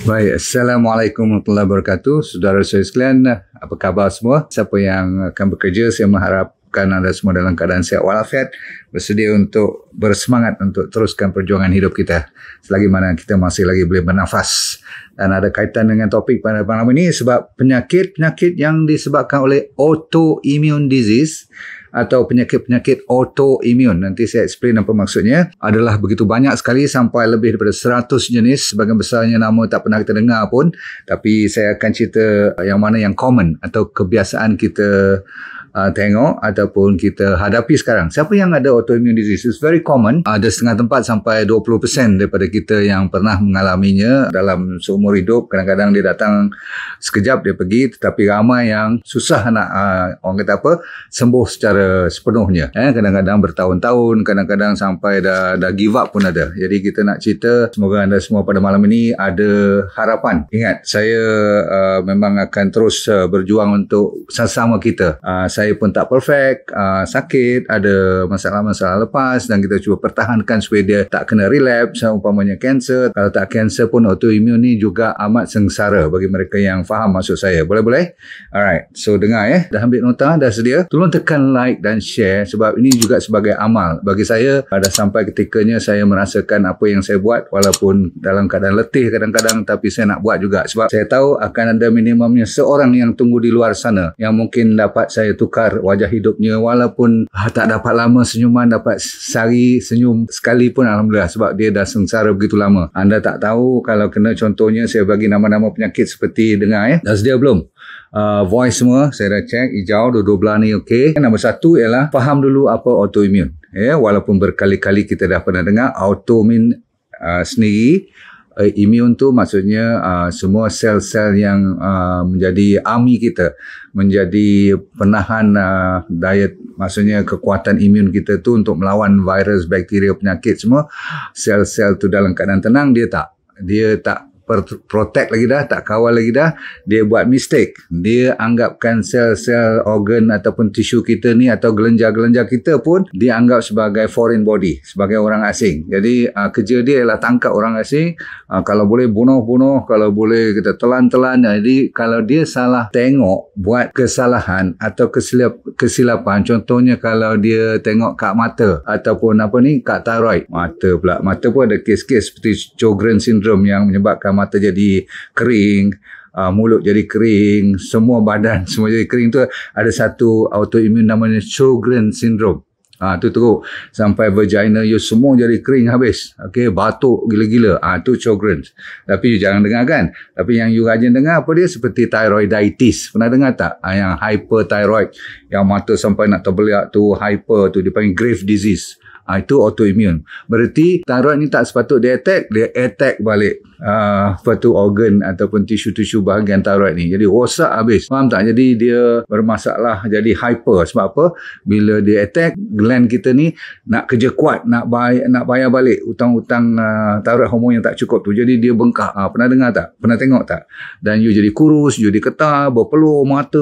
Baik, Assalamualaikum warahmatullahi wabarakatuh. Saudara saya sekalian, apa khabar semua? Siapa yang akan bekerja, saya mengharapkan anda semua dalam keadaan sihat walafiat, bersedia untuk bersemangat untuk teruskan perjuangan hidup kita selagi mana kita masih lagi boleh bernafas. Dan ada kaitan dengan topik pada malam ini sebab penyakit-penyakit yang disebabkan oleh autoimmune disease atau penyakit-penyakit autoimmune. Nanti saya explain apa maksudnya. Adalah begitu banyak sekali sampai lebih daripada 100 jenis. Sebagian besarnya nama tak pernah kita dengar pun. Tapi saya akan cerita yang mana yang common atau kebiasaan kita tengok ataupun kita hadapi sekarang. Siapa yang ada autoimmune disease? It's very common. Ada setengah tempat sampai 20% daripada kita yang pernah mengalaminya dalam seumur hidup. Kadang-kadang dia datang sekejap dia pergi, tetapi ramai yang susah nak orang kata apa, sembuh secara sepenuhnya. Kadang-kadang bertahun-tahun, kadang-kadang sampai dah give up pun ada. Jadi kita nak cerita, semoga anda semua pada malam ini ada harapan. Ingat, saya memang akan terus berjuang untuk sesama kita. Saya pun tak perfect, sakit, ada masalah-masalah lepas dan kita cuba pertahankan supaya dia tak kena relapse, umpamanya kanser. Kalau tak kanser pun autoimmune ni juga amat sengsara bagi mereka yang faham maksud saya. Boleh-boleh? Alright, so dengar dah ambil nota, dah sedia? Tolong tekan like dan share sebab ini juga sebagai amal. Bagi saya, dah sampai ketikanya saya merasakan apa yang saya buat walaupun dalam keadaan letih kadang-kadang, tapi saya nak buat juga sebab saya tahu akan ada minimumnya seorang yang tunggu di luar sana yang mungkin dapat saya tukar wajah hidupnya walaupun tak dapat lama senyuman, dapat sehari senyum sekali pun alhamdulillah sebab dia dah sengsara begitu lama. Anda tak tahu kalau kena, contohnya saya bagi nama-nama penyakit seperti dengar dah sedia belum? Voice semua saya dah check, hijau dua-dua belah ni okey. Nombor satu ialah faham dulu apa autoimmune. Walaupun berkali-kali kita dah pernah dengar autoimmune sendiri. Immune tu maksudnya semua sel-sel yang menjadi army kita, menjadi penahan daya, maksudnya kekuatan imun kita tu untuk melawan virus, bakteria, penyakit semua. Sel-sel tu dalam keadaan tenang, dia tak protect lagi dah, tak kawal lagi dah, dia buat mistake. Dia anggapkan sel-sel organ ataupun tisu kita ni atau gelenjar-gelenjar kita pun dia anggap sebagai foreign body, sebagai orang asing. Jadi kerja dia ialah tangkap orang asing, kalau boleh bunuh-bunuh, kalau boleh kita telan-telan. Jadi kalau dia salah tengok, buat kesalahan atau kesilapan, contohnya kalau dia tengok kat mata ataupun kat thyroid, mata pun ada kes-kes seperti Sjogren syndrome yang menyebabkan mata jadi kering, mulut jadi kering, semua badan semua jadi kering. Tu ada satu autoimmune namanya Sjogren syndrome. Tu teruk sampai vagina you semua jadi kering habis. Okey, batuk gila-gila. Tu Sjogren. Tapi you jangan dengar kan. Tapi yang you rajin dengar apa dia, seperti thyroiditis. Pernah dengar tak? Yang hyperthyroid, yang mata sampai nak terbeliak tu, hyper tu dipanggil grave disease. Itu autoimmune. Berarti thyroid ni tak sepatut dia attack balik organ ataupun tisu-tisu bahagian thyroid ni. Jadi rosak habis. Faham tak? Jadi dia bermasalah, jadi hyper. Sebab apa? Bila dia attack, gland kita ni nak kerja kuat, nak bayar balik hutang-hutang thyroid hormon yang tak cukup tu. Jadi dia bengkak. Pernah dengar tak? Pernah tengok tak? Dan you jadi kurus, you jadi ketar, berpeluh, mata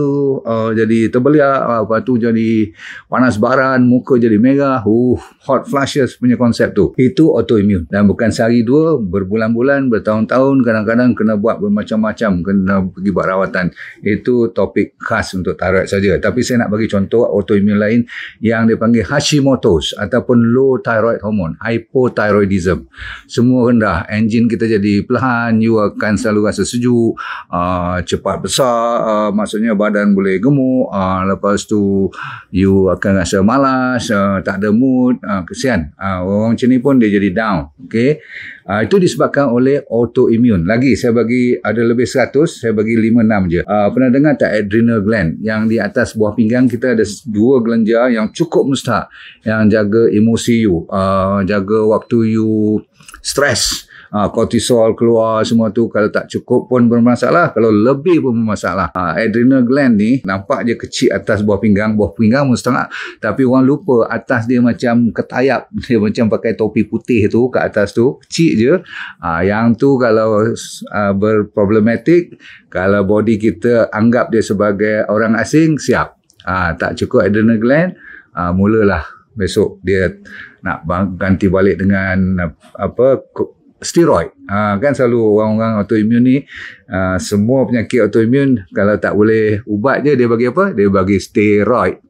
jadi terbeliak, lepas tu jadi panas baran, muka jadi merah, hot flashes punya konsep tu. Itu autoimmune. Dan bukan sehari dua, berbulan-bulan, bertahun-tahun, kadang-kadang kena buat bermacam-macam, kena pergi buat rawatan. Itu topik khas untuk thyroid saja. Tapi saya nak bagi contoh autoimmune lain yang dipanggil Hashimoto's ataupun low thyroid hormone, hypothyroidism. Semua rendah, enjin kita jadi perlahan, you akan selalu rasa sejuk, cepat besar, maksudnya badan boleh gemuk, lepas tu you akan rasa malas, tak ada mood, kesian. Orang macam ni pun dia jadi down. Okey. Itu disebabkan oleh autoimmune. Lagi saya bagi ada lebih 100, saya bagi 5-6 je. Pernah dengar tak adrenal gland? Yang di atas buah pinggang kita ada dua gelenjar yang cukup mustahak, yang jaga emosi you, jaga waktu you stres. Kortisol keluar semua tu, kalau tak cukup pun bermasalah, kalau lebih pun bermasalah. Adrenal gland ni nampak je kecil atas buah pinggang mustahak, tapi orang lupa atas dia macam ketayap, dia macam pakai topi putih tu kat atas tu, kecil je. Yang tu kalau berproblematik, kalau body kita anggap dia sebagai orang asing, siap. Tak cukup adrenal gland, mulalah besok dia nak ganti balik dengan steroid. Kan selalu orang-orang autoimun ni, semua penyakit autoimun kalau tak boleh ubat je, dia bagi apa? Dia bagi steroid.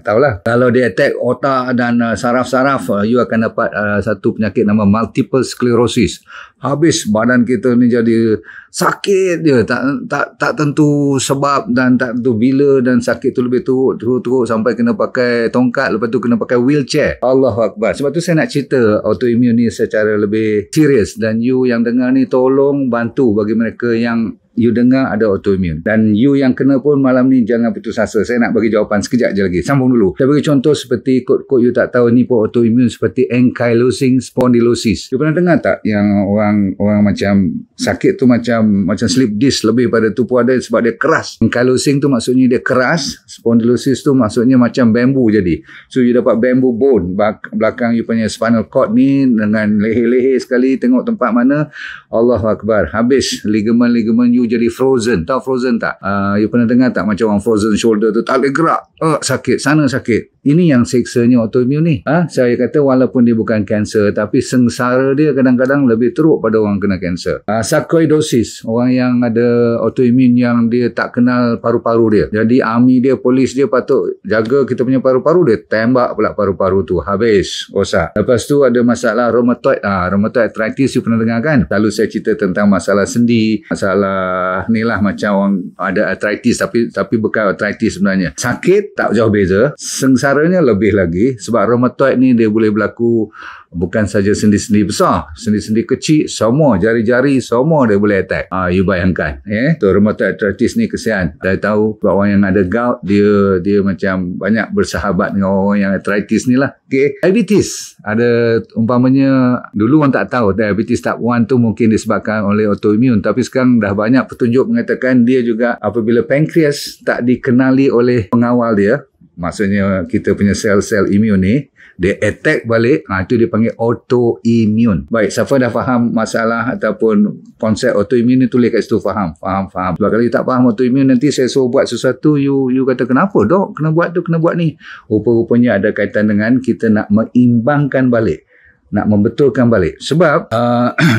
Tahulah. Kalau dia attack otak dan saraf-saraf, you akan dapat satu penyakit nama multiple sclerosis. Habis badan kita ni jadi sakit dia, tak tentu sebab dan tak tentu bila, dan sakit tu lebih teruk sampai kena pakai tongkat, lepas tu kena pakai wheelchair. Allahu Akbar. Sebab tu saya nak cerita autoimun ni secara lebih serius, dan you yang dengar ni tolong bantu bagi mereka yang you dengar ada autoimun. Dan you yang kena pun malam ni jangan putus asa. Saya nak bagi jawapan sekejap je lagi. Sambung dulu. Saya bagi contoh seperti kod-kod you tak tahu ni pun autoimun, seperti ankylosing spondylosis. You pernah dengar tak yang orang macam sakit tu macam slip disc, lebih pada tu pun ada sebab dia keras. Ankylosing tu maksudnya dia keras. Spondylosis tu maksudnya macam bambu jadi. So you dapat bamboo bone belakang you punya spinal cord ni dengan leher-leher sekali, tengok tempat mana. Allahu Akbar. Habis ligamen-ligamen you jadi frozen. Tahu frozen tak? You pernah dengar tak macam orang frozen shoulder tu, tak boleh gerak. Sakit, sana sakit. Ini yang seksanya autoimun ni. Saya kata walaupun dia bukan kanser, tapi sengsara dia kadang-kadang lebih teruk pada orang kena kanser. Sarkoidosis, orang yang ada autoimun yang dia tak kenal paru-paru dia. Jadi army dia, polis dia patut jaga kita punya paru-paru, dia tembak pula paru-paru tu. Habis, rosak. Lepas tu ada masalah rheumatoid. Rheumatoid arthritis, you pernah dengar kan? Lalu saya cerita tentang masalah sendi, masalah ni lah, macam orang ada arthritis tapi bukan arthritis sebenarnya. Sakit tak jauh beza. Sengsaranya lebih lagi, sebab rheumatoid ni dia boleh berlaku bukan saja sendi-sendi besar, sendi-sendi kecil, semua jari-jari semua dia boleh attack. You bayangkan, tu rheumatoid arthritis ni kesian. Saya tahu sebab orang yang ada gout, dia macam banyak bersahabat dengan orang yang arthritis ni lah. Diabetes, ada umpamanya dulu orang tak tahu diabetes type 1 tu mungkin disebabkan oleh autoimun, tapi sekarang dah banyak petunjuk mengatakan dia juga apabila pankreas tak dikenali oleh pengawal dia, maksudnya kita punya sel-sel imun ni, dia attack balik, itu dia panggil autoimun. Baik, siapa dah faham masalah ataupun konsep autoimun ni, tulis kat situ faham. Sebab kalau you tak faham autoimun, nanti saya suruh buat sesuatu, you kata kenapa dok, kena buat tu, kena buat ni. Rupa-rupanya ada kaitan dengan kita nak mengimbangkan balik, nak membetulkan balik. Sebab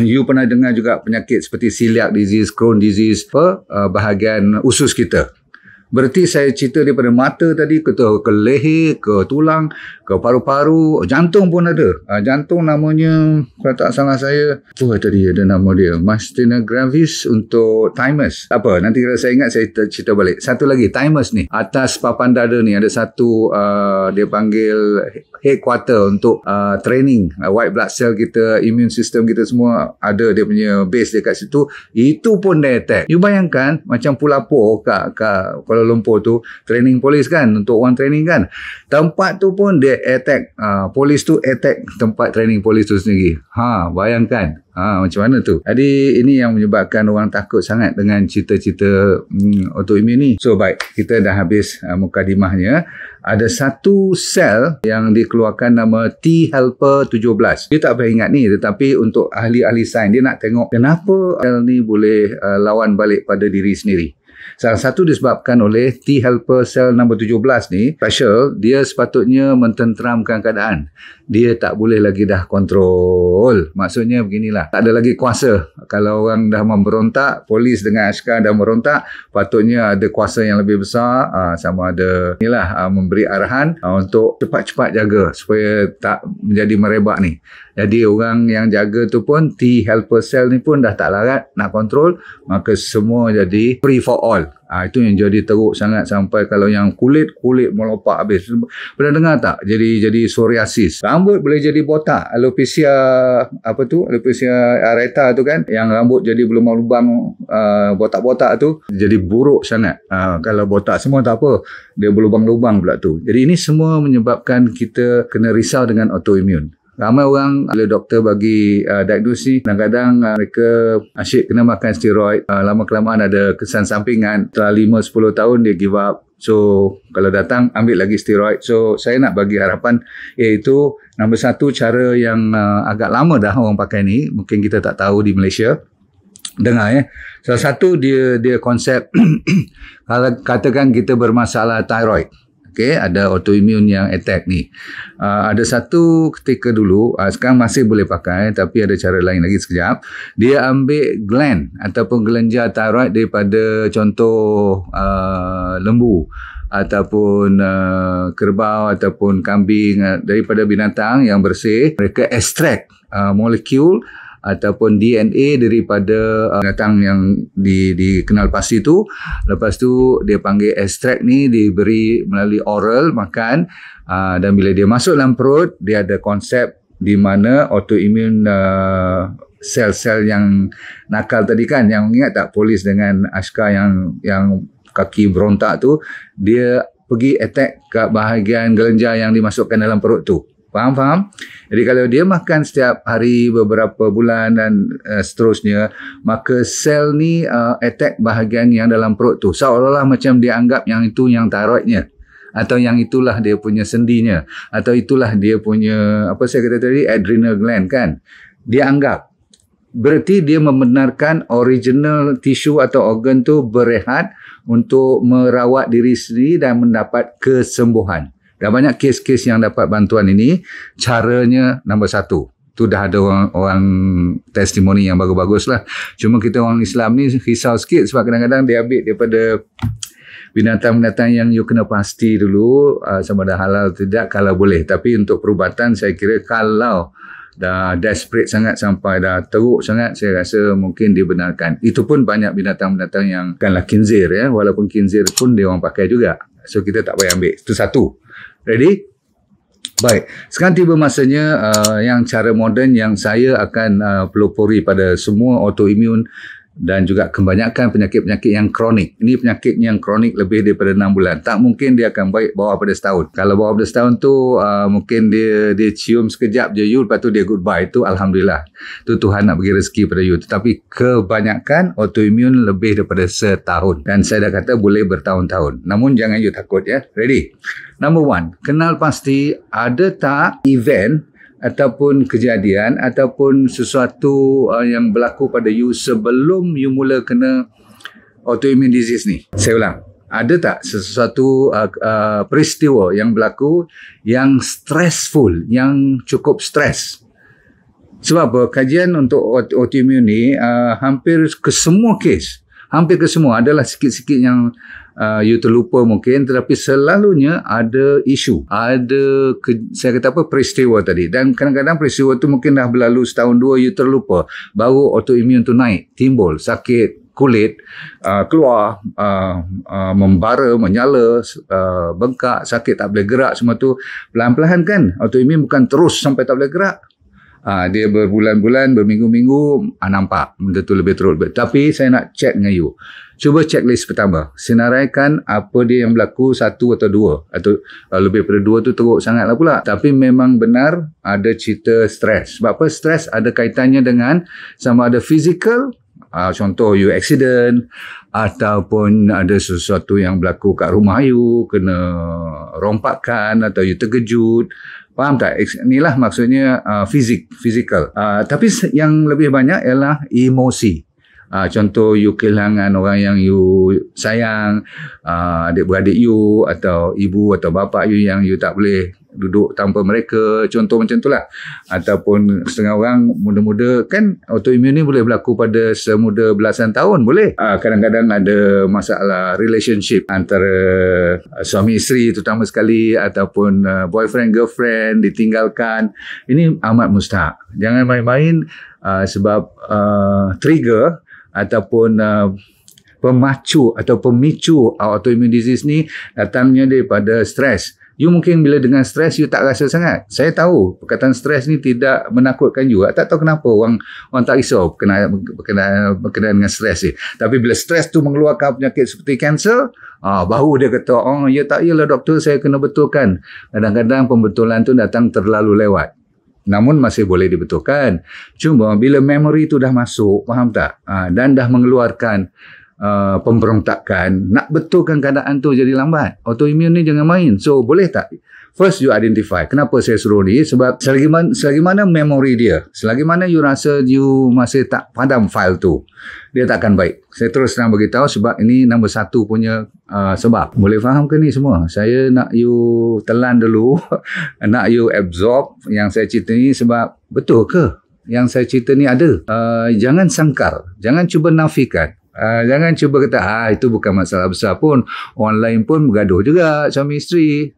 you pernah dengar juga penyakit seperti celiac disease, Crohn disease, bahagian usus kita. Berarti saya cerita daripada mata tadi ke leher, ke tulang, ke paru-paru, jantung pun ada. Jantung namanya, kalau tak salah saya, tadi ada nama dia, myasthenia gravis untuk thymus. Apa, nanti kalau saya ingat saya cerita balik. Satu lagi, thymus ni, atas papan dada ni ada satu, dia panggil headquarter untuk training white blood cell kita, immune system kita semua ada dia punya base dekat situ. Itu pun dia attack. You bayangkan macam Pulapo kat Kuala Lumpur tu, training polis kan, untuk orang training kan, tempat tu pun dia attack, polis tu attack tempat training polis tu sendiri. Bayangkan macam mana tu. Jadi ini yang menyebabkan orang takut sangat dengan cerita-cerita autoimun ni. So baik, kita dah habis mukadimahnya. Ada satu sel yang dikeluarkan nama T helper 17. Dia tak payah ingat ni, tetapi untuk ahli-ahli sains, dia nak tengok kenapa sel ni boleh lawan balik pada diri sendiri. Salah satu disebabkan oleh T helper cell nombor 17 ni, special, dia sepatutnya mententeramkan keadaan. Dia tak boleh lagi dah kontrol. Maksudnya beginilah, tak ada lagi kuasa. Kalau orang dah memberontak, polis dengan askar dah merontak, patutnya ada kuasa yang lebih besar, sama ada memberi arahan untuk cepat-cepat jaga supaya tak menjadi merebak ni. Jadi orang yang jaga tu pun, T helper cell ni pun dah tak larat nak kontrol, maka semua jadi free for all. Itu yang jadi teruk sangat, sampai kalau yang kulit melopak habis. Pernah dengar tak? Jadi psoriasis. Rambut boleh jadi botak. Alopecia alopecia areata tu kan, yang rambut jadi berlubang-lubang, botak-botak tu jadi buruk sangat. Kalau botak semua tak apa, dia berlubang-lubang pula tu. Jadi ini semua menyebabkan kita kena risau dengan autoimun. Ramai orang, bila doktor bagi diagnosis, kadang-kadang mereka asyik kena makan steroid. Lama-kelamaan ada kesan sampingan. Setelah 5-10 tahun dia give up. So kalau datang ambil lagi steroid. So saya nak bagi harapan, iaitu nombor satu, cara yang agak lama dah orang pakai ni, mungkin kita tak tahu di Malaysia. Dengar salah satu dia konsep kalau katakan kita bermasalah thyroid. Okey, ada autoimmune yang attack ni. Ada satu ketika dulu, sekarang masih boleh pakai tapi ada cara lain lagi sekejap. Dia ambil gland ataupun kelenjar thyroid daripada contoh lembu ataupun kerbau ataupun kambing, daripada binatang yang bersih. Mereka extract molekul ataupun DNA daripada binatang yang dikenal pasti tu. Lepas tu dia panggil ekstrak ni, diberi melalui oral, makan, dan bila dia masuk dalam perut, dia ada konsep di mana autoimmune sel-sel yang nakal tadi kan, yang ingat tak polis dengan Ashka yang kaki berontak tu, dia pergi attack ke bahagian kelenjar yang dimasukkan dalam perut tu. Faham? Jadi kalau dia makan setiap hari beberapa bulan dan seterusnya, maka sel ni attack bahagian yang dalam perut tu. Seolah-olah macam dia anggap yang itu yang thyroidnya, atau yang itulah dia punya sendinya, atau itulah dia punya, apa saya kata tadi, adrenal gland kan. Dia anggap. Berarti dia membenarkan original tisu atau organ tu berehat untuk merawat diri sendiri dan mendapat kesembuhan. Dah banyak kes-kes yang dapat bantuan ini. Caranya nombor satu. Tu dah ada orang testimoni yang bagus-bagus lah. Cuma kita orang Islam ni risau sikit sebab kadang-kadang dia ambil daripada binatang-binatang yang you kena pasti dulu sama ada halal atau tidak kalau boleh. Tapi untuk perubatan saya kira kalau dah desperate sangat sampai dah teruk sangat, saya rasa mungkin dibenarkan. Itu pun banyak binatang-binatang yang bukanlah khinzir ya. Walaupun khinzir pun dia orang pakai juga. So kita tak payah ambil. Itu satu. Ready? Baik. Sekarang tiba masanya yang cara moden yang saya akan pelopori pada semua autoimmune dan juga kebanyakan penyakit-penyakit yang kronik. Ini penyakit yang kronik lebih daripada 6 bulan. Tak mungkin dia akan baik bawah pada setahun. Kalau bawah pada setahun tu mungkin dia cium sekejap je you, lepas tu dia goodbye. Itu Alhamdulillah. Itu Tuhan nak bagi rezeki pada you. Tetapi kebanyakan autoimmune lebih daripada setahun. Dan saya dah kata boleh bertahun-tahun. Namun jangan you takut ya. Ready? Number one, kenal pasti ada tak event ataupun kejadian ataupun sesuatu yang berlaku pada you sebelum you mula kena autoimmune disease ni. Saya ulang. Ada tak sesuatu peristiwa yang berlaku yang stressful, yang cukup stres? Sebab apa? Kajian untuk autoimmune ni hampir ke semua kes, hampir ke semua adalah sikit-sikit yang you terlupa mungkin, tetapi selalunya ada isu, ada saya kata apa, peristiwa tadi, dan kadang-kadang peristiwa tu mungkin dah berlalu setahun dua, you terlupa, baru autoimmune tu naik, timbul sakit kulit, keluar, membara, menyala, bengkak, sakit tak boleh gerak, semua tu pelan-pelan kan. Autoimmune bukan terus sampai tak boleh gerak. Dia berbulan-bulan, berminggu-minggu nampak benda tu lebih teruk. Tapi saya nak check dengan you. Cuba checklist pertama. Senaraikan apa dia yang berlaku, satu atau dua. Atau lebih daripada dua tu teruk sangatlah pula. Tapi memang benar ada cerita stres. Sebab apa? Stres ada kaitannya dengan sama ada fizikal, contoh you accident, ataupun ada sesuatu yang berlaku kat rumah you, kena rompakan atau you terkejut. Faham tak? Inilah maksudnya fizikal. Tapi yang lebih banyak ialah emosi. Contoh you kehilangan orang yang you sayang, adik-beradik you atau ibu atau bapa you yang you tak boleh duduk tanpa mereka, contoh macam itulah. Ataupun setengah orang muda-muda kan, autoimmune ni boleh berlaku pada semuda belasan tahun, boleh. Kadang-kadang ada masalah relationship antara suami isteri terutama sekali, ataupun boyfriend girlfriend ditinggalkan. Ini amat mustahak. Jangan main-main sebab trigger ataupun pemacu atau pemicu autoimmune disease ni datangnya daripada stres. You mungkin bila dengan stres you tak rasa sangat. Saya tahu perkataan stres ni tidak menakutkan you. Tak tahu kenapa orang tak risau berkenaan dengan stres ni. Tapi bila stres tu mengeluarkan penyakit seperti kanser, baru dia kata, ya tak yalah doktor, saya kena betulkan. Kadang-kadang pembetulan tu datang terlalu lewat. Namun masih boleh dibetulkan. Cuma bila memory tu dah masuk, faham tak? Dan dah mengeluarkan pemberontakan, nak betulkan keadaan tu jadi lambat. Autoimmune ni jangan main. So boleh tak? First you identify. Kenapa saya suruh ni? Sebab selagi mana memori dia, selagi mana you rasa you masih tak padam file tu, dia tak akan baik. Saya terus terang beritahu sebab ini nombor satu punya sebab. Boleh faham ke ni semua? Saya nak you telan dulu, nak you absorb yang saya cerita ni sebab betul ke? Yang saya cerita ni ada. Jangan sangkal, jangan cuba nafikan. Jangan cuba kata, itu bukan masalah besar pun. Orang lain pun bergaduh juga suami isteri.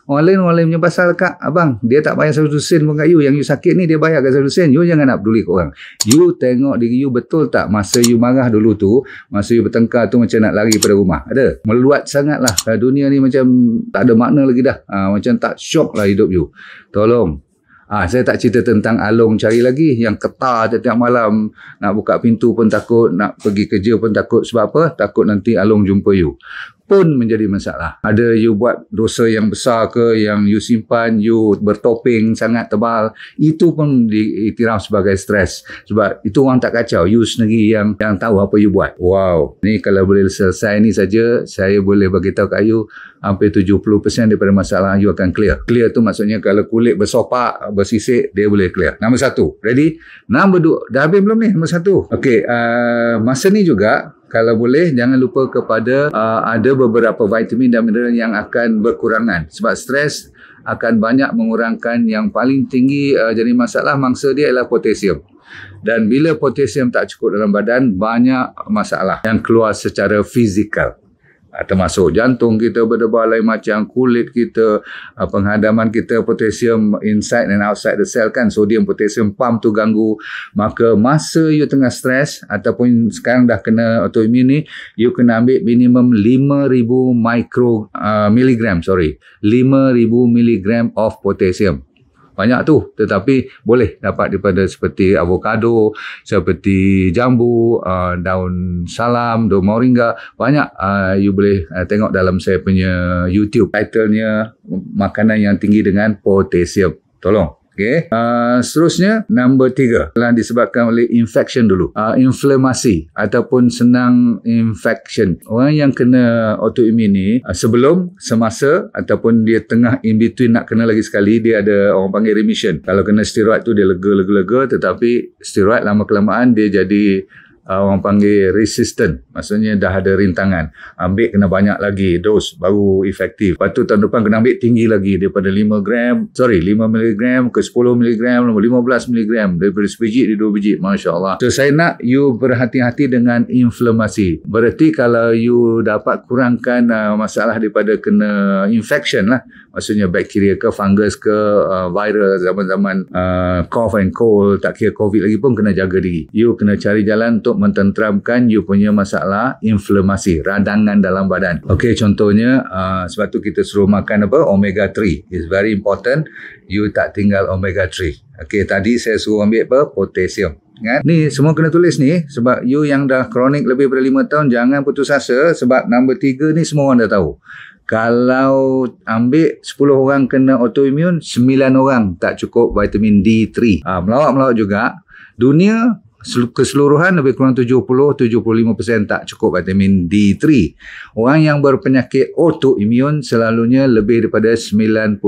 Orang lain punya pasal kak, abang, dia tak bayar 100 sen pun kat you. Yang you sakit ni dia bayar kat 100 sen. You jangan nak peduli ke orang. You tengok diri you betul tak masa you marah dulu tu, masa you bertengkar tu macam nak lari pada rumah. Ada. Meluat sangat lah. Dunia ni macam tak ada makna lagi dah. Macam tak syok lah hidup you. Tolong. Saya tak cerita tentang Along cari lagi yang ketar setiap malam, nak buka pintu pun takut, nak pergi kerja pun takut. Sebab apa? Takut nanti Along jumpa you. Pun menjadi masalah. Ada you buat dosa yang besar ke, yang you simpan, you bertopeng sangat tebal, itu pun diiktiraf sebagai stres. Sebab itu orang tak kacau, you sendiri yang tahu apa you buat. Wow, ni kalau boleh selesai ni saja, saya boleh bagi tahu kat you hampir 70% daripada masalah you akan clear. Clear tu maksudnya kalau kulit bersopak, bersisik, dia boleh clear. Nombor satu, ready? Nombor dua, dah habis belum ni? Nombor satu. Okey, masa ni juga kalau boleh jangan lupa kepada ada beberapa vitamin dan mineral yang akan berkurangan sebab stres akan banyak mengurangkan. Yang paling tinggi jadi masalah mangsa dia ialah potasium. Dan bila potasium tak cukup dalam badan, banyak masalah yang keluar secara fizikal. Termasuk jantung kita berdebar lain macam, kulit kita, penghadaman kita, potasium inside and outside the cell kan, sodium potasium pump tu ganggu. Maka masa you tengah stres ataupun sekarang dah kena autoimmune ni, you kena ambil minimum 5,000 miligram of potassium. Banyak tu, tetapi boleh dapat daripada seperti avocado, seperti jambu, daun salam, daun moringa. Banyak you boleh tengok dalam saya punya YouTube. Titlenya makanan yang tinggi dengan potasium. Tolong. Okay. Seterusnya, nombor 3 telah disebabkan oleh infection dulu. Inflamasi ataupun senang infection. Orang yang kena autoimmune ni, sebelum, semasa ataupun dia tengah in between nak kena lagi sekali, dia ada orang panggil remission. Kalau kena steroid tu dia lega, tetapi steroid lama-kelamaan dia jadi orang panggil resistant, maksudnya dah ada rintangan. Ambil kena banyak lagi dos baru efektif. Lepas tu tahun depan kena ambil tinggi lagi daripada 5 mg ke 10 mg, 15 mg, daripada sebiji di 2 biji. Masya Allah. So saya nak you berhati-hati dengan inflamasi. Berarti kalau you dapat kurangkan masalah daripada kena infection lah, maksudnya bakteria ke fungus ke viral, zaman-zaman cough and cold, tak kira COVID lagi pun kena jaga diri. You kena cari jalan untuk mententeramkan you punya masalah inflamasi, radangan dalam badan. Okey, contohnya sebab tu kita suruh makan apa? Omega 3. It's very important. You tak tinggal omega 3. Okey, tadi saya suruh ambil apa? Potassium. Kan? Ni semua kena tulis ni sebab you yang dah kronik lebih daripada 5 tahun jangan putus asa sebab nombor 3 ni semua orang dah tahu. Kalau ambil 10 orang kena autoimmune, 9 orang tak cukup vitamin D3. Melawak-melawak juga. Dunia keseluruhan lebih kurang 70-75% tak cukup vitamin D3. Orang yang berpenyakit autoimmune selalunya lebih daripada 90%.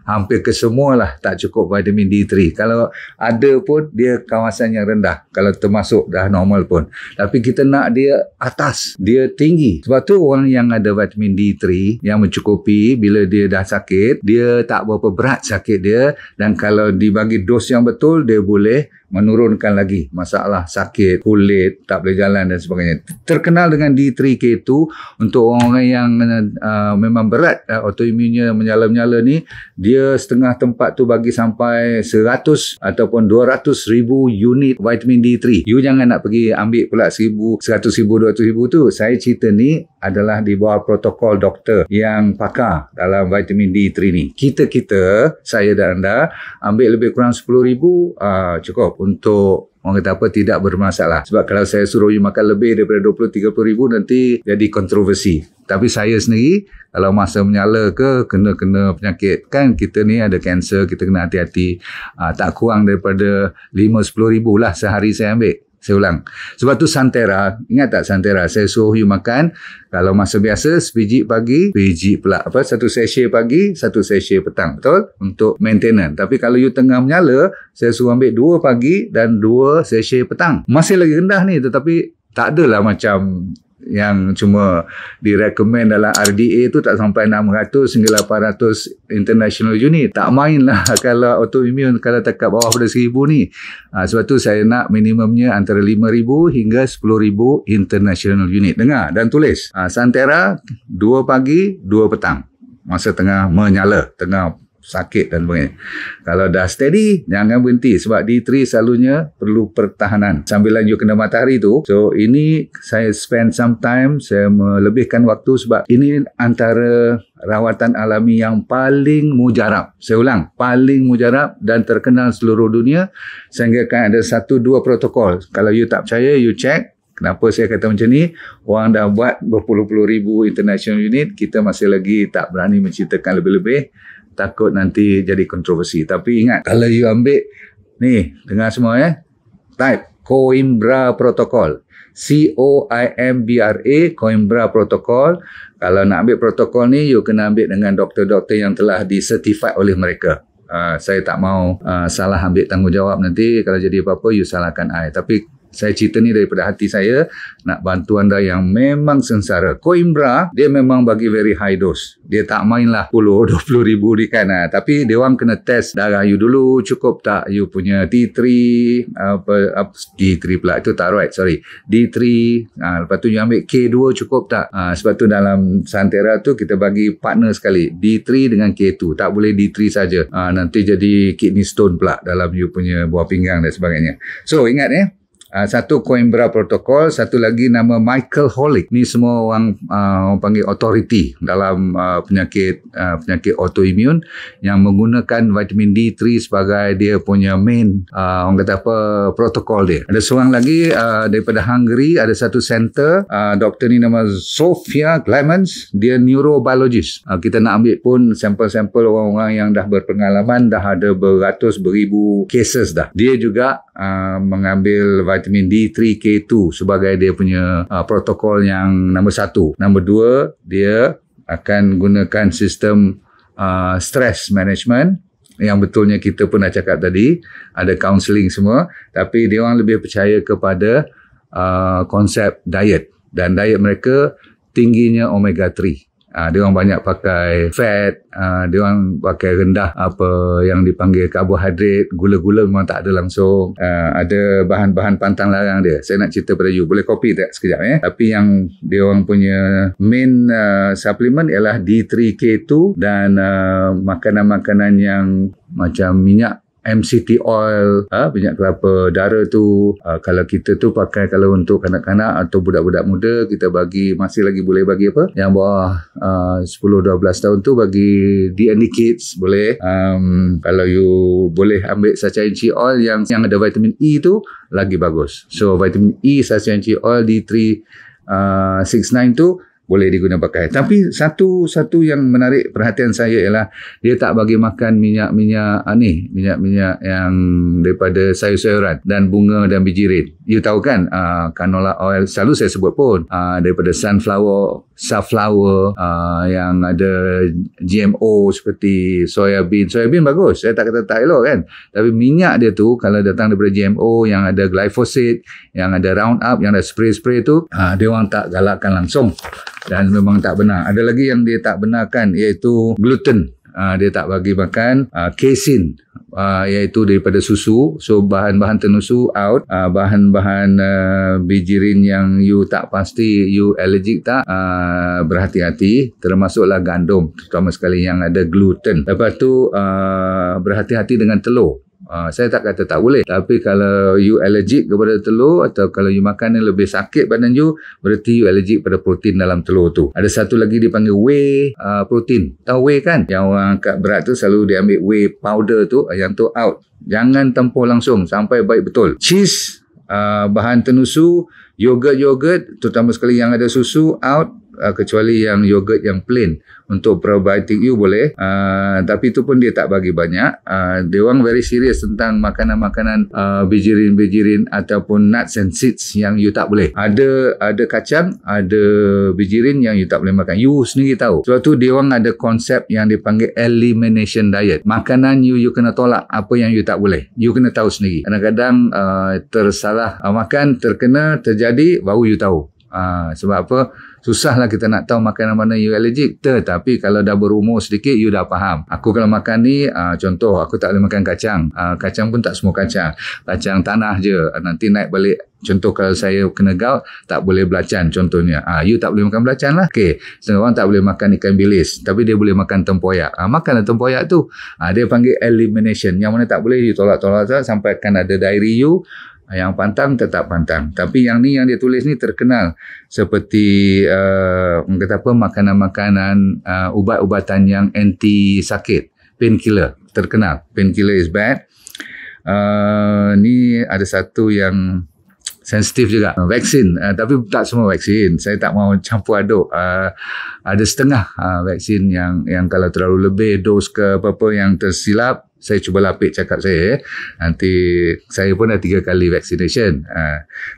Hampir kesemualah tak cukup vitamin D3. Kalau ada pun dia kawasan yang rendah. Kalau termasuk dah normal pun. Tapi kita nak dia atas, dia tinggi. Sebab tu orang yang ada vitamin D3 yang mencukupi bila dia dah sakit, dia tak berapa berat sakit dia, dan kalau dibagi dos yang betul, dia boleh menurunkan lagi masalah sakit, kulit, tak boleh jalan dan sebagainya. Terkenal dengan D3K itu untuk orang-orang yang memang berat autoimunnya menyala-menyala ni, dia setengah tempat tu bagi sampai 100 ataupun 200,000 unit vitamin D3. You jangan nak pergi ambil pula 1,000, 100,000, 200,000 tu. Saya cerita ni adalah di bawah protokol doktor yang pakar dalam vitamin D3 ni. Kita, saya dan anda ambil lebih kurang 10,000 cukup untuk orang kata apa, tidak bermasalah. Sebab kalau saya suruh you makan lebih daripada 20-30 ribu nanti jadi kontroversi. Tapi saya sendiri kalau masa menyala ke kena penyakit, kan kita ni ada kanser, kita kena hati-hati. Tak kurang daripada 5-10 ribu lah sehari saya ambil. Saya ulang. Sebab tu Santera, ingat tak Santera? Saya suruh you makan, kalau masa biasa sebiji pagi, satu sachet pagi, satu sachet petang. Betul? Untuk maintenance. Tapi kalau you tengah menyala, saya suruh ambil 2 pagi dan 2 sachet petang. Masih lagi rendah ni, tetapi tak adalah macam yang cuma direkomend dalam RDA tu tak sampai 600 hingga 800 international unit. Tak main lah kalau autoimmune kalau dekat bawah pada 1000 ni. Sebab tu saya nak minimumnya antara 5,000 hingga 10,000 international unit. Dengar dan tulis. Santera 2 pagi 2 petang. Masa tengah menyala, tengah sakit dan sebagainya. Kalau dah steady, jangan berhenti sebab D3 selalunya perlu pertahanan. Sambilan you kena matahari tu. So ini saya spend some time, saya melebihkan waktu sebab ini antara rawatan alami yang paling mujarab. Saya ulang, paling mujarab dan terkenal seluruh dunia sehingga kan ada 1-2 protokol. Kalau you tak percaya, you check. Kenapa saya kata macam ni? Orang dah buat berpuluh-puluh ribu international unit, kita masih lagi tak berani menceritakan lebih-lebih. Takut nanti jadi kontroversi. Tapi ingat, kalau you ambil ni, dengar semua type Coimbra Protocol, COIMBRA, Coimbra Protocol. Kalau nak ambil protokol ni, you kena ambil dengan doktor-doktor yang telah disertified oleh mereka. Saya tak mau salah ambil tanggungjawab nanti kalau jadi apa-apa you salahkan I. Tapi saya cerita ni daripada hati saya, nak bantu anda yang memang sengsara. Coimbra, dia memang bagi very high dose. Dia tak main lah 10-20 ribu ni kan. Tapi dia orang kena test darah you dulu, cukup tak you punya T3, T3 pula, itu tak right, sorry. D3, lepas tu you ambil K2 cukup tak? Sebab tu dalam Santera tu kita bagi partner sekali, D3 dengan K2. Tak boleh D3 saja. Nanti jadi kidney stone pula dalam you punya buah pinggang dan sebagainya. So ingat satu Coimbra Protocol, satu lagi nama Michael Holick. Ni semua orang panggil authority dalam penyakit autoimmune yang menggunakan vitamin D3 sebagai dia punya main orang kata apa protokol dia. Ada seorang lagi daripada Hungary, ada satu center, doktor ni nama Sofia Clemens, dia neurobiologist. Kita nak ambil pun sampel-sampel orang-orang yang dah berpengalaman, dah ada beribu cases dah. Dia juga mengambil vitamin D3 K2 sebagai dia punya protokol yang nombor 1. Nombor 2, dia akan gunakan sistem stress management yang betulnya kita pun dah cakap tadi, ada counselling semua, tapi dia orang lebih percaya kepada konsep diet, dan diet mereka tingginya omega 3. Dia orang banyak pakai fat, dia orang pakai rendah apa yang dipanggil karbohidrat, gula-gula memang tak ada langsung, ada bahan-bahan pantang larang dia. Saya nak cerita pada you, boleh copy tak sekejap tapi yang dia orang punya main supplement ialah D3K2 dan makanan-makanan yang macam minyak MCT oil, minyak kelapa darah tu, kalau kita tu pakai, kalau untuk kanak-kanak atau budak-budak muda, kita bagi, masih lagi boleh bagi apa, yang bawah 10-12 tahun tu bagi D&D Kids boleh. Kalau you boleh ambil Sachainchi oil yang ada vitamin E tu lagi bagus. So vitamin E Sachainchi oil D369 tu boleh digunakan pakai. Tapi satu yang menarik perhatian saya ialah dia tak bagi makan minyak-minyak yang daripada sayur-sayuran dan bunga dan bijirin. You tahu kan, canola oil selalu saya sebut pun, daripada safflower yang ada GMO seperti soybean bagus, saya tak kata tak elok kan, tapi minyak dia tu kalau datang daripada GMO yang ada glyphosate, yang ada Roundup, yang ada spray tu, dia orang tak galakkan langsung dan memang tak benar. Ada lagi yang dia tak benarkan, iaitu gluten. Dia tak bagi makan casein, iaitu daripada susu. So bahan-bahan tenusu out, bahan-bahan bijirin yang you tak pasti you allergic tak, berhati-hati, termasuklah gandum, terutama sekali yang ada gluten. Lepas tu berhati-hati dengan telur. Saya tak kata tak boleh, tapi kalau you allergic kepada telur atau kalau you makan yang lebih sakit badan you, berarti you allergic pada protein dalam telur tu. Ada satu lagi dipanggil whey protein. Tahu whey kan? Yang orang angkat berat tu selalu dia ambil whey powder tu, yang tu out. Jangan tempuh langsung sampai baik betul. Cheese, bahan tenusu, yogurt terutama sekali yang ada susu out. kecuali yang yogurt yang plain. Untuk probiotik you boleh, tapi itu pun dia tak bagi banyak. Dia orang very serious tentang makanan-makanan bijirin-bijirin ataupun nuts and seeds yang you tak boleh. Ada kacang, ada bijirin yang you tak boleh makan. You sendiri tahu. Sebab tu dia orang ada konsep yang dipanggil elimination diet. Makanan you kena tolak apa yang you tak boleh. You kena tahu sendiri. Kadang-kadang tersalah makan, terkena, terjadi, baru you tahu. Sebab apa? Susahlah kita nak tahu makanan mana you allergic. Tetapi kalau dah berumur sedikit, you dah faham. Aku kalau makan ni, contoh, aku tak boleh makan kacang. Kacang pun tak semua kacang. Kacang tanah je. Nanti naik balik. Contoh kalau saya kena gout, tak boleh belacan contohnya. You tak boleh makan belacan lah. Okay. Setengah orang tak boleh makan ikan bilis. Tapi dia boleh makan tempoyak. Makanlah tempoyak tu. Dia panggil elimination. Yang mana tak boleh, you tolak-tolak sampai akan ada diary you. Yang pantang tetap pantang. Tapi yang ni yang dia tulis ni terkenal seperti kata apa, makanan-makanan ubat-ubatan yang anti sakit, painkiller, terkenal. Painkiller is bad. Ni ada satu yang sensitif juga, vaksin, tapi tak semua vaksin. Saya tak mau campur aduk. Ada setengah vaksin yang kalau terlalu lebih dos ke apa-apa yang tersilap, saya cuba lapik cakap saya. Nanti saya pun dah 3 kali vaccination.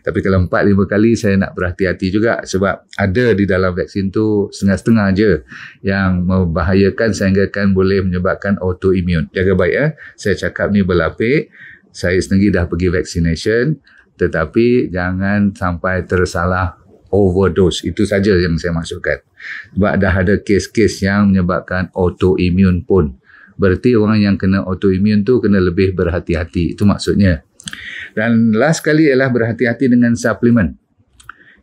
Tapi kalau 4-5 kali saya nak berhati-hati juga sebab ada di dalam vaksin tu setengah-setengah je yang membahayakan sehingga kan boleh menyebabkan autoimmune. Jaga baik Saya cakap ni berlapik. Saya sendiri dah pergi vaccination, tetapi jangan sampai tersalah overdose. Itu saja yang saya maksudkan. Sebab dah ada kes-kes yang menyebabkan autoimmune pun. Berarti orang yang kena autoimmune tu kena lebih berhati-hati. Itu maksudnya. Dan last kali ialah berhati-hati dengan suplemen.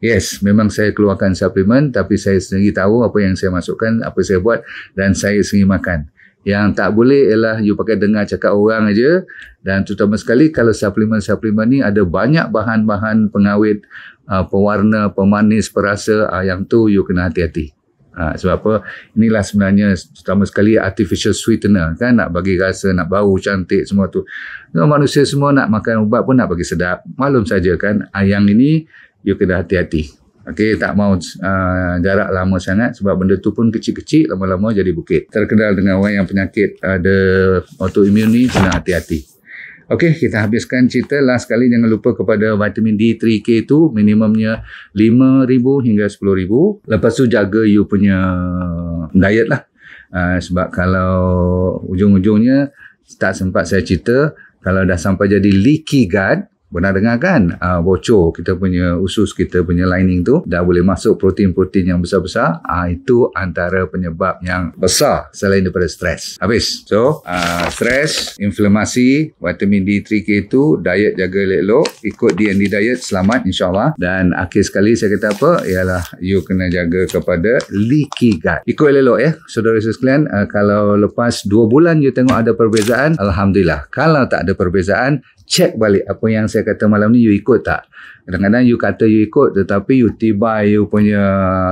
Yes, memang saya keluarkan suplemen, tapi saya sendiri tahu apa yang saya masukkan, apa saya buat dan saya sendiri makan. Yang tak boleh ialah you pakai dengar cakap orang aja. Dan terutama sekali kalau suplemen-suplemen ni ada banyak bahan-bahan pengawet, pewarna, pemanis, perasa, yang tu you kena hati-hati. Sebab apa? Inilah sebenarnya terutama sekali artificial sweetener kan, nak bagi rasa, nak bau cantik semua tu. Manusia semua nak makan ubat pun nak bagi sedap. Maklum saja kan, yang ini you kena hati-hati. Okey, tak mau jarak lama sangat sebab benda tu pun kecil-kecil, lama-lama jadi bukit. Terkenal dengan orang yang penyakit ada autoimmune ni, kena hati-hati. Okey, kita habiskan cerita. Last kali jangan lupa kepada vitamin D3K tu minimumnya 5,000 hingga 10,000. Lepas tu jaga you punya diet lah. Sebab kalau ujung-ujungnya tak sempat saya cerita, kalau dah sampai jadi leaky gut, pernah dengar kan? Bocor kita punya usus, kita punya lining tu dah boleh masuk protein-protein yang besar-besar. Itu antara penyebab yang besar selain daripada stres. Habis. So, stres, inflamasi, vitamin D3K tu, diet jaga elok-elok, ikut DND diet, selamat insyaAllah. Dan akhir sekali saya kata apa? Ialah you kena jaga kepada leaky gut. Ikut elok ya, saudara-saudara sekalian. Kalau lepas 2 bulan you tengok ada perbezaan, Alhamdulillah. Kalau tak ada perbezaan, cek balik apa yang saya kata malam ni you ikut tak. Kadang-kadang you kata you ikut tetapi you tiba you punya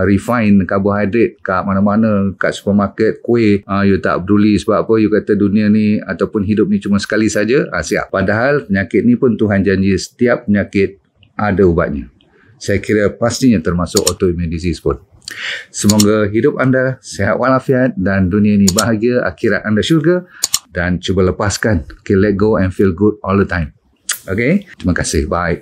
refined carbohydrate kat mana-mana, kat supermarket, kuih, you tak peduli sebab apa, you kata dunia ni ataupun hidup ni cuma sekali saja. Siap. Padahal penyakit ni pun Tuhan janji setiap penyakit ada ubatnya. Saya kira pastinya termasuk autoimmune disease pun. Semoga hidup anda sihat walafiat dan dunia ni bahagia, akhirat anda syurga. Dan cuba lepaskan. Okay, let go and feel good all the time. Okay? Terima kasih. Bye.